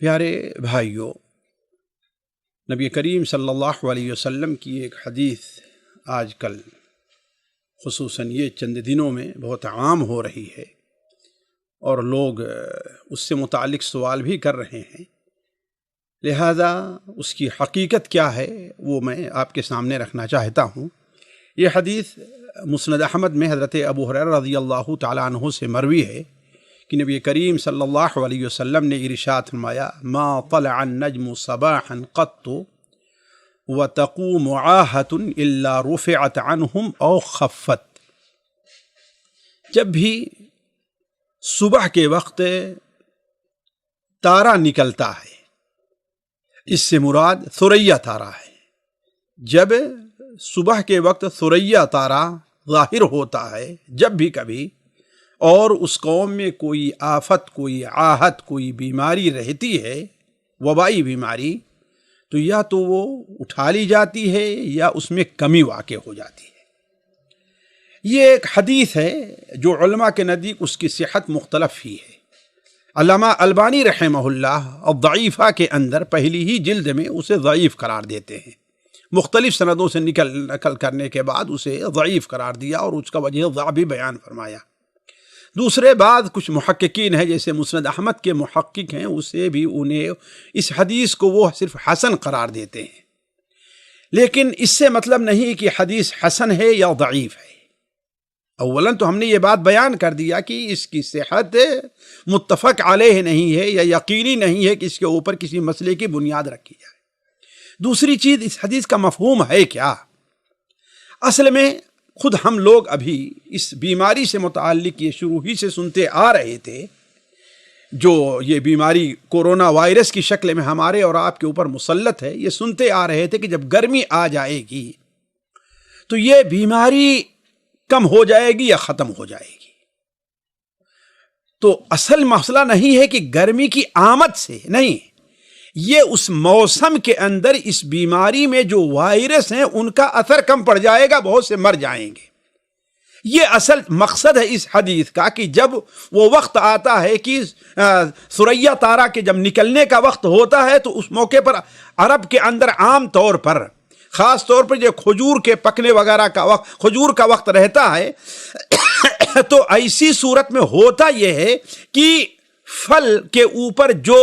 پیارے بھائیوں، نبی کریم صلی اللہ علیہ وسلم کی ایک حدیث آج کل خصوصاً یہ چند دنوں میں بہت عام ہو رہی ہے اور لوگ اس سے متعلق سوال بھی کر رہے ہیں، لہذا اس کی حقیقت کیا ہے وہ میں آپ کے سامنے رکھنا چاہتا ہوں۔ یہ حدیث مسند احمد میں حضرت ابو ہریرہ رضی اللہ تعالیٰ عنہ سے مروی ہے کہ نبی کریم صلی اللہ علیہ وسلم نے ارشاد فرمایا: ما طلع النجم صباحا قط وتقوم عاهة الا رفعت عنهم او خفت۔ جب بھی صبح کے وقت تارا نکلتا ہے، اس سے مراد ثریا تارا ہے، جب صبح کے وقت ثریا تارا ظاہر ہوتا ہے، جب بھی کبھی اور اس قوم میں کوئی آفت، کوئی آہت، کوئی بیماری رہتی ہے، وبائی بیماری، تو یا تو وہ اٹھا لی جاتی ہے یا اس میں کمی واقع ہو جاتی ہے۔ یہ ایک حدیث ہے جو علماء کے نزدیک اس کی صحت مختلف ہی ہے۔ علامہ البانی رحمہ اللہ الضعیفہ کے اندر پہلی ہی جلد میں اسے ضعیف قرار دیتے ہیں، مختلف سندوں سے نقل کرنے کے بعد اسے ضعیف قرار دیا اور اس کا وجہ ضعف بھی بیان فرمایا۔ دوسرے بعد کچھ محققین ہیں جیسے مسند احمد کے محقق ہیں، اسے بھی انہیں اس حدیث کو وہ صرف حسن قرار دیتے ہیں، لیکن اس سے مطلب نہیں کہ حدیث حسن ہے یا ضعیف ہے۔ اولاً تو ہم نے یہ بات بیان کر دیا کہ اس کی صحت متفق علیہ نہیں ہے یا یقینی نہیں ہے کہ اس کے اوپر کسی مسئلے کی بنیاد رکھی جائے۔ دوسری چیز، اس حدیث کا مفہوم ہے کیا؟ اصل میں خود ہم لوگ ابھی اس بیماری سے متعلق یہ شروع ہی سے سنتے آ رہے تھے، جو یہ بیماری کورونا وائرس کی شکل میں ہمارے اور آپ کے اوپر مسلط ہے، یہ سنتے آ رہے تھے کہ جب گرمی آ جائے گی تو یہ بیماری کم ہو جائے گی یا ختم ہو جائے گی۔ تو اصل مسئلہ نہیں ہے کہ گرمی کی آمد سے نہیں، یہ اس موسم کے اندر اس بیماری میں جو وائرس ہیں ان کا اثر کم پڑ جائے گا، بہت سے مر جائیں گے۔ یہ اصل مقصد ہے اس حدیث کا کہ جب وہ وقت آتا ہے کہ ثریا تارا کے جب نکلنے کا وقت ہوتا ہے تو اس موقع پر عرب کے اندر عام طور پر، خاص طور پر جو کھجور کے پکنے وغیرہ کا وقت، کھجور کا وقت رہتا ہے، تو ایسی صورت میں ہوتا یہ ہے کہ پھل کے اوپر جو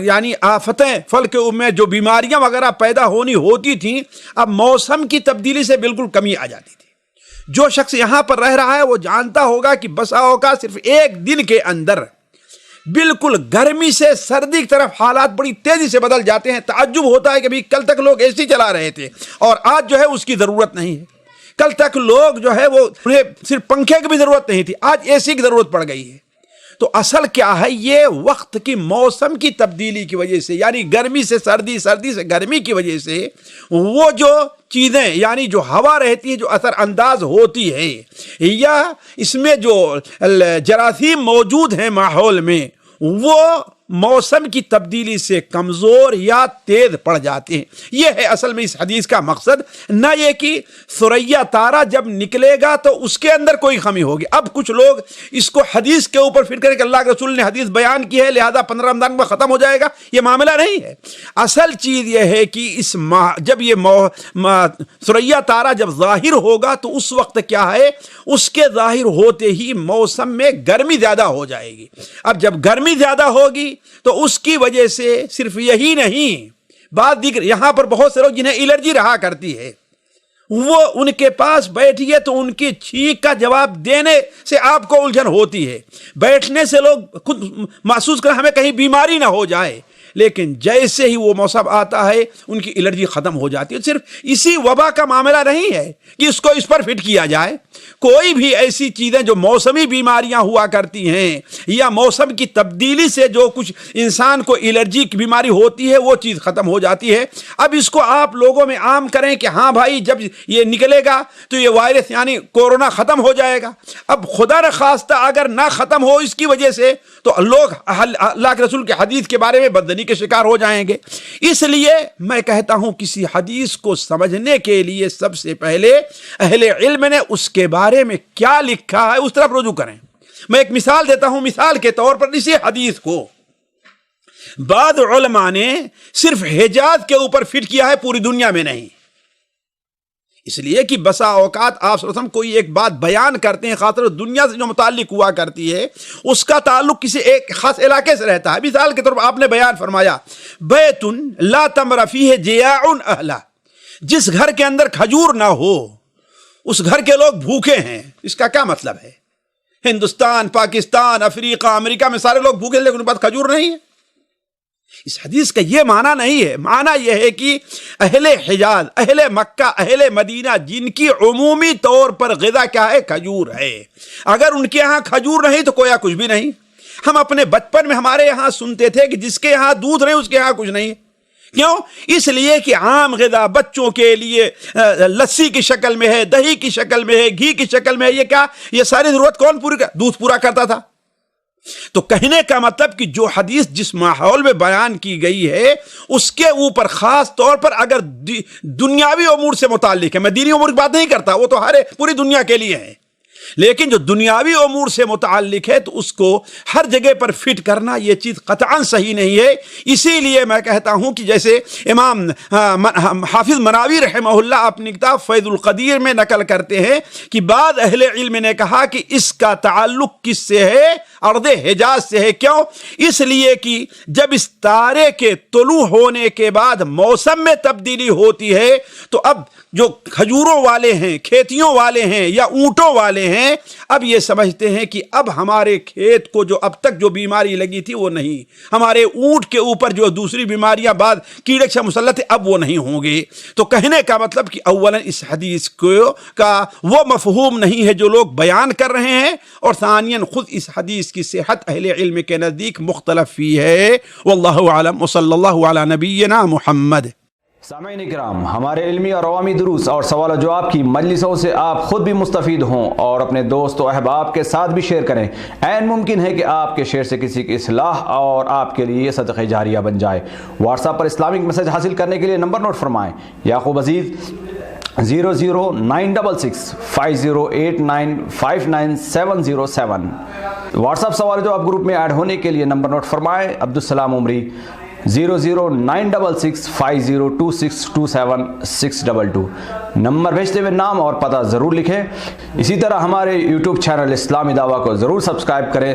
یعنی آفتیں، پھل کے میں جو بیماریاں وغیرہ پیدا ہونی ہوتی تھیں، اب موسم کی تبدیلی سے بالکل کمی آ جاتی تھی۔ جو شخص یہاں پر رہ رہا ہے وہ جانتا ہوگا کہ بسا اوقات صرف ایک دن کے اندر بالکل گرمی سے سردی کی طرف حالات بڑی تیزی سے بدل جاتے ہیں۔ تعجب ہوتا ہے کہ بھی کل تک لوگ اے سی چلا رہے تھے اور آج جو ہے اس کی ضرورت نہیں ہے۔ کل تک لوگ جو ہے وہ انہیں صرف پنکھے کی بھی ضرورت نہیں تھی، آج اے سی کی ضرورت پڑ گئی ہے۔ تو اصل کیا ہے؟ یہ وقت کی موسم کی تبدیلی کی وجہ سے، یعنی گرمی سے سردی، سردی سے گرمی کی وجہ سے وہ جو چیزیں، یعنی جو ہوا رہتی ہے جو اثر انداز ہوتی ہے، یا اس میں جو جراثیم موجود ہیں ماحول میں، وہ موسم کی تبدیلی سے کمزور یا تیز پڑ جاتے ہیں۔ یہ ہے اصل میں اس حدیث کا مقصد، نہ یہ کہ ثریا تارا جب نکلے گا تو اس کے اندر کوئی کمی ہوگی۔ اب کچھ لوگ اس کو حدیث کے اوپر فکر کریں کہ اللہ کے رسول نے حدیث بیان کی ہے لہذا 15 رمضان میں ختم ہو جائے گا، یہ معاملہ نہیں ہے۔ اصل چیز یہ ہے کہ اس جب یہ ثریا تارا جب ظاہر ہوگا تو اس وقت کیا ہے، اس کے ظاہر ہوتے ہی موسم میں گرمی زیادہ ہو جائے گی۔ اب جب گرمی زیادہ ہوگی تو اس کی وجہ سے صرف یہی نہیں، بعض دیگر یہاں پر بہت سے لوگ جنہیں الرجی رہا کرتی ہے، وہ ان کے پاس بیٹھیے تو ان کی چھینک کا جواب دینے سے آپ کو الجھن ہوتی ہے، بیٹھنے سے لوگ خود محسوس کریں ہمیں کہیں بیماری نہ ہو جائے، لیکن جیسے ہی وہ موسم آتا ہے ان کی الرجی ختم ہو جاتی ہے۔ صرف اسی وبا کا معاملہ نہیں ہے کہ اس کو اس پر فٹ کیا جائے، کوئی بھی ایسی چیزیں جو موسمی بیماریاں ہوا کرتی ہیں یا موسم کی تبدیلی سے جو کچھ انسان کو الرجی کی بیماری ہوتی ہے وہ چیز ختم ہو جاتی ہے۔ اب اس کو آپ لوگوں میں عام کریں کہ ہاں بھائی جب یہ نکلے گا تو یہ وائرس یعنی کورونا ختم ہو جائے گا۔ اب خدا نخواستہ اگر نہ ختم ہو اس کی وجہ سے تو لوگ اللہ کے رسول کے حدیث کے بارے میں بددنی کے شکار ہو جائیں گے۔ اس لیے میں کہتا ہوں کسی حدیث کو سمجھنے کے لیے سب سے پہلے اہل علم نے اس کے بارے میں کیا لکھا ہے اس طرف رجوع کریں۔ میں ایک مثال دیتا ہوں، مثال کے طور پر اسی حدیث کو بعض علماء نے صرف حجاز کے اوپر فٹ کیا ہے، پوری دنیا میں نہیں، اس لیے کہ بسا اوقات آپ صلی اللہ علیہ وسلم کوئی ایک بات بیان کرتے ہیں، خاطر دنیا سے جو متعلق ہوا کرتی ہے اس کا تعلق کسی ایک خاص علاقے سے رہتا ہے۔ مثال کے طور پر آپ نے بیان فرمایا بیت لا تمر فیہ جیاع اہلہ، جس گھر کے اندر کھجور نہ ہو اس گھر کے لوگ بھوکے ہیں۔ اس کا کیا مطلب ہے؟ ہندوستان، پاکستان، افریقہ، امریکہ میں سارے لوگ بھوکے ہیں لیکن ان کے پاس کھجور نہیں ہے۔ اس حدیث کا یہ معنی نہیں ہے، معنی یہ ہے کہ اہل حجاز، اہل مکہ، اہل مدینہ جن کی عمومی طور پر غذا کیا ہے؟ کھجور ہے۔ اگر ان کے ہاں کھجور نہیں تو کویا کچھ بھی نہیں۔ ہم اپنے بچپن میں ہمارے یہاں سنتے تھے کہ جس کے یہاں دودھ نہیں اس کے یہاں کچھ نہیں۔ کیوں؟ اس لیے کہ عام غذا بچوں کے لیے لسی کی شکل میں ہے، دہی کی شکل میں ہے، گھی کی شکل میں ہے۔ یہ کیا؟ یہ ساری ضرورت کون پوری کر؟ دودھ پورا کرتا تھا۔ تو کہنے کا مطلب کہ جو حدیث جس ماحول میں بیان کی گئی ہے اس کے اوپر خاص طور پر اگر دنیاوی امور سے متعلق ہے، میں دینی امور کی بات نہیں کرتا، وہ تو پوری دنیا کے لیے ہے، لیکن جو دنیاوی امور سے متعلق ہے تو اس کو ہر جگہ پر فٹ کرنا یہ چیز قطعاً صحیح نہیں ہے۔ اسی لیے میں کہتا ہوں کہ جیسے امام حافظ مناوی رحمہ اللہ اپنی کتاب فیض القدیر میں نقل کرتے ہیں کہ بعض اہل علم نے کہا کہ اس کا تعلق کس سے ہے؟ ارض حجاز سے ہے۔ کیوں؟ اس لیے کہ جب اس تارے کے طلوع ہونے کے بعد موسم میں تبدیلی ہوتی ہے تو اب جو کھجوروں والے ہیں، کھیتیوں والے ہیں یا اونٹوں والے ہیں، اب یہ سمجھتے ہیں کہ اب ہمارے کھیت کو جو اب تک جو بیماری لگی تھی وہ نہیں، ہمارے اونٹ کے اوپر جو دوسری بیماریاں بعد کیڑے سے مسلط ہیں اب وہ نہیں ہوں گے۔ تو کہنے کا مطلب کہ اولا اس حدیث کا وہ مفہوم نہیں ہے جو لوگ بیان کر رہے ہیں، اور ثانیاً خود اس حدیث کی صحت اہل علم کے نزدیک مختلف فی ہے۔ واللہ اعلم وصلی اللہ علی نبینا محمد۔ سامعین اکرام، ہمارے علمی اور عوامی دروس اور سوال و جواب کی مجلسوں سے آپ خود بھی مستفید ہوں اور اپنے دوست و احباب کے ساتھ بھی شیئر کریں۔ عین ممکن ہے کہ آپ کے شیئر سے کسی کی اصلاح اور آپ کے لیے صدقہ جاریہ بن جائے۔ واٹس ایپ پر اسلامک میسج حاصل کرنے کے لیے نمبر نوٹ فرمائیں: یعقوب عزیز 009665089595707۔ واٹس ایپ سوال جواب گروپ میں ایڈ ہونے کے لیے نمبر نوٹ فرمائیں: عبدالسلام عمری 0096650262762۔ نمبر بھیجتے ہوئے نام اور پتہ ضرور لکھیں۔ اسی طرح ہمارے یوٹیوب چینل اسلامی دعویٰ کو ضرور سبسکرائب کریں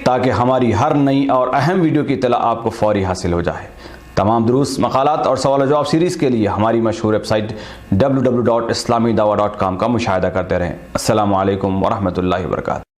تاکہ ہماری ہر نئی اور اہم ویڈیو کی اطلاع آپ کو فوری حاصل ہو جائے۔ تمام دروس، مقالات اور سوال و جواب سیریز کے لیے ہماری مشہور ویب سائٹ www.islamidawah.com کا مشاہدہ کرتے رہیں۔ السلام علیکم ورحمۃ اللہ وبرکاتہ۔